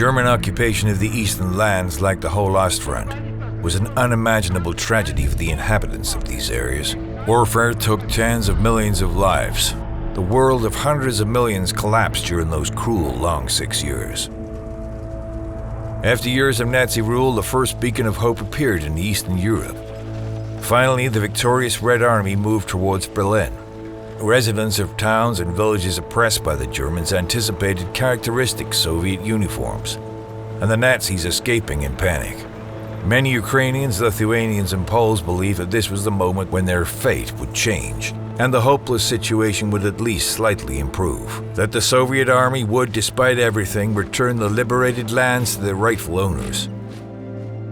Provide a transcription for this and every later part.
German occupation of the eastern lands, like the whole Ostfront, was an unimaginable tragedy for the inhabitants of these areas. Warfare took tens of millions of lives. The world of hundreds of millions collapsed during those cruel, long 6 years. After years of Nazi rule, the first beacon of hope appeared in Eastern Europe. Finally, the victorious Red Army moved towards Berlin. Residents of towns and villages oppressed by the Germans anticipated characteristic Soviet uniforms, and the Nazis escaping in panic. Many Ukrainians, Lithuanians, and Poles believed that this was the moment when their fate would change, and the hopeless situation would at least slightly improve. That the Soviet army would, despite everything, return the liberated lands to their rightful owners.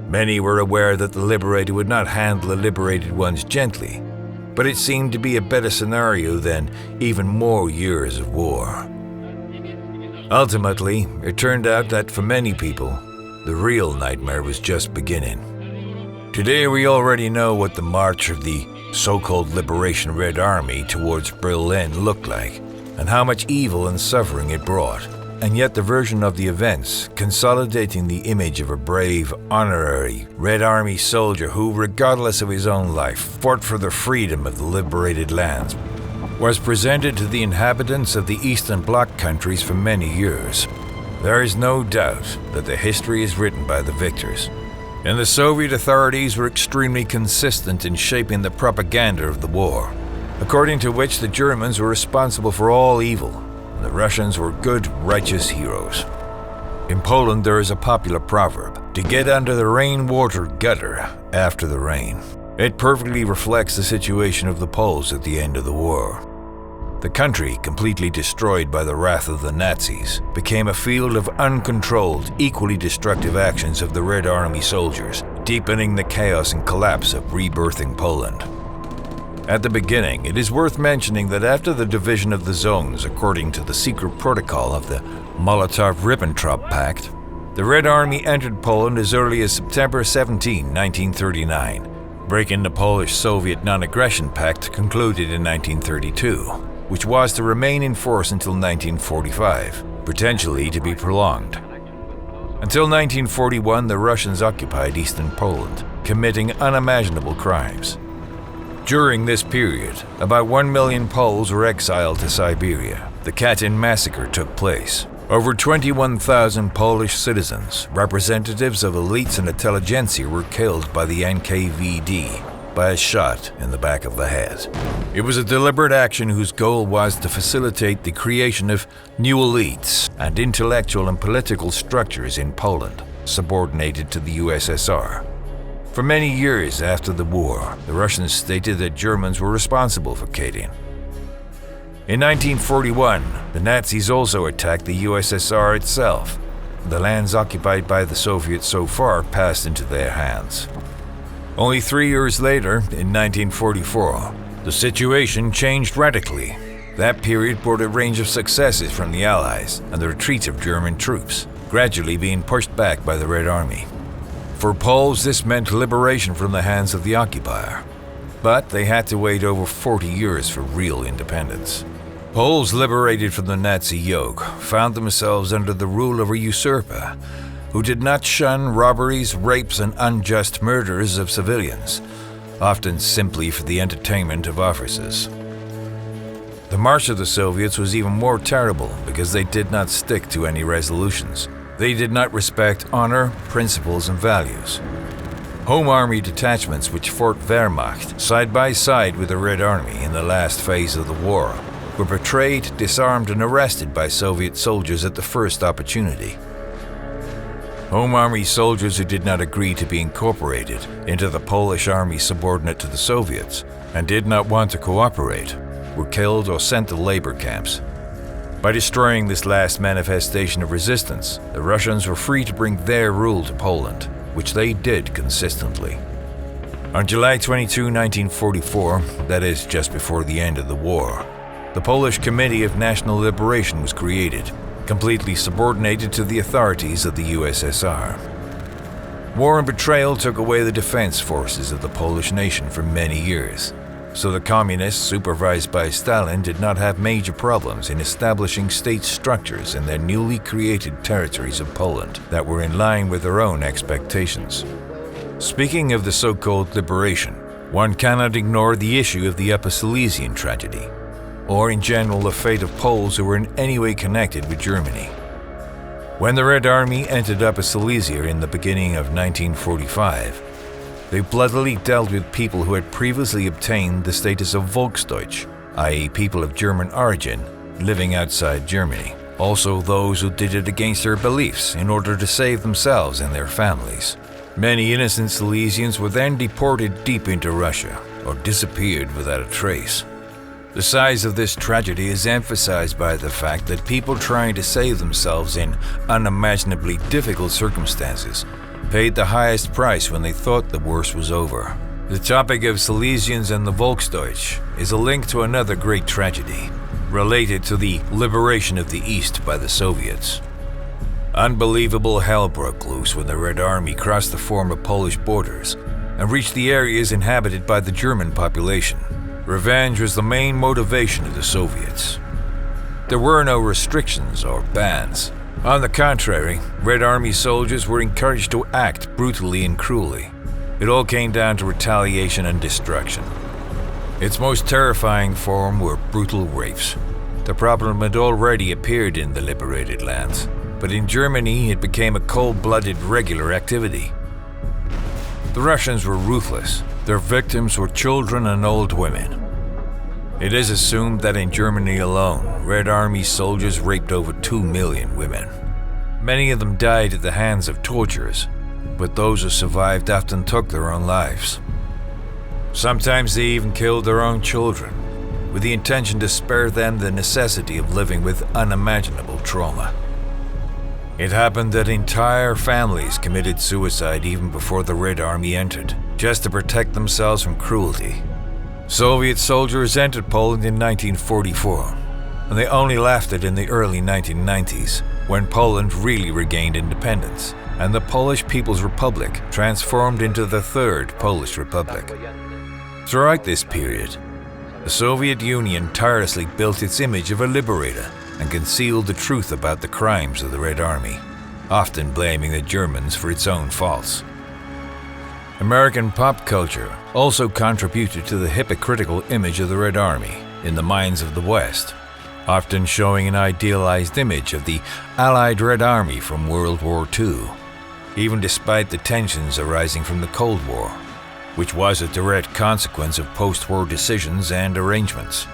Many were aware that the liberated would not handle the liberated ones gently, but it seemed to be a better scenario than even more years of war. Ultimately, it turned out that for many people, the real nightmare was just beginning. Today we already know what the march of the so-called Liberation Red Army towards Berlin looked like, and how much evil and suffering it brought. And yet the version of the events, consolidating the image of a brave, honorary Red Army soldier who, regardless of his own life, fought for the freedom of the liberated lands, was presented to the inhabitants of the Eastern Bloc countries for many years. There is no doubt that the history is written by the victors, and the Soviet authorities were extremely consistent in shaping the propaganda of the war, according to which the Germans were responsible for all evil, and the Russians were good, righteous heroes. In Poland, there is a popular proverb, to get under the rainwater gutter after the rain. It perfectly reflects the situation of the Poles at the end of the war. The country, completely destroyed by the wrath of the Nazis, became a field of uncontrolled, equally destructive actions of the Red Army soldiers, deepening the chaos and collapse of rebirthing Poland. At the beginning, it is worth mentioning that after the division of the zones according to the secret protocol of the Molotov-Ribbentrop Pact, the Red Army entered Poland as early as September 17, 1939, breaking the Polish-Soviet Non-Aggression Pact concluded in 1932. Which was to remain in force until 1945, potentially to be prolonged. Until 1941, the Russians occupied eastern Poland, committing unimaginable crimes. During this period, about 1 million Poles were exiled to Siberia. The Katyn massacre took place. Over 21,000 Polish citizens, representatives of elites and intelligentsia, were killed by the NKVD by a shot in the back of the head. It was a deliberate action whose goal was to facilitate the creation of new elites and intellectual and political structures in Poland, subordinated to the USSR. For many years after the war, the Russians stated that Germans were responsible for Katyn. In 1941, the Nazis also attacked the USSR itself. The lands occupied by the Soviets so far passed into their hands. Only 3 years later, in 1944, the situation changed radically. That period brought a range of successes from the Allies and the retreat of German troops, gradually being pushed back by the Red Army. For Poles, this meant liberation from the hands of the occupier, but they had to wait over 40 years for real independence. Poles liberated from the Nazi yoke found themselves under the rule of a usurper who did not shun robberies, rapes, and unjust murders of civilians, often simply for the entertainment of officers. The march of the Soviets was even more terrible because they did not stick to any resolutions. They did not respect honor, principles, and values. Home Army detachments which fought Wehrmacht side by side with the Red Army in the last phase of the war were betrayed, disarmed, and arrested by Soviet soldiers at the first opportunity. Home Army soldiers who did not agree to be incorporated into the Polish army subordinate to the Soviets and did not want to cooperate were killed or sent to labor camps. By destroying this last manifestation of resistance, the Russians were free to bring their rule to Poland, which they did consistently. On July 22, 1944, that is just before the end of the war, the Polish Committee of National Liberation was created, completely subordinated to the authorities of the USSR. War and betrayal took away the defense forces of the Polish nation for many years. so the communists, supervised by Stalin, did not have major problems in establishing state structures in their newly created territories of Poland that were in line with their own expectations. Speaking of the so-called liberation, one cannot ignore the issue of the Upper Silesian tragedy, or in general the fate of Poles who were in any way connected with Germany. When the Red Army entered Upper Silesia in the beginning of 1945, they bloodily dealt with people who had previously obtained the status of Volksdeutsch, i.e. people of German origin, living outside Germany. Also those who did it against their beliefs in order to save themselves and their families. Many innocent Silesians were then deported deep into Russia, or disappeared without a trace. The size of this tragedy is emphasized by the fact that people trying to save themselves in unimaginably difficult circumstances paid the highest price when they thought the worst was over. The topic of Silesians and the Volksdeutsch is a link to another great tragedy, related to the liberation of the East by the Soviets. Unbelievable hell broke loose when the Red Army crossed the former Polish borders and reached the areas inhabited by the German population. Revenge was the main motivation of the Soviets. There were no restrictions or bans. On the contrary, Red Army soldiers were encouraged to act brutally and cruelly. It all came down to retaliation and destruction. Its most terrifying form were brutal rapes. The problem had already appeared in the liberated lands, but in Germany it became a cold-blooded regular activity. The Russians were ruthless. Their victims were children and old women. It is assumed that in Germany alone, Red Army soldiers raped over 2 million women. Many of them died at the hands of torturers, but those who survived often took their own lives. Sometimes they even killed their own children, with the intention to spare them the necessity of living with unimaginable trauma. It happened that entire families committed suicide even before the Red Army entered, just to protect themselves from cruelty. Soviet soldiers entered Poland in 1944, and they only left it in the early 1990s, when Poland really regained independence, and the Polish People's Republic transformed into the Third Polish Republic. Throughout this period, the Soviet Union tirelessly built its image of a liberator and concealed the truth about the crimes of the Red Army, often blaming the Germans for its own faults. American pop culture also contributed to the hypocritical image of the Red Army in the minds of the West, often showing an idealized image of the Allied Red Army from World War II, even despite the tensions arising from the Cold War, which was a direct consequence of post-war decisions and arrangements.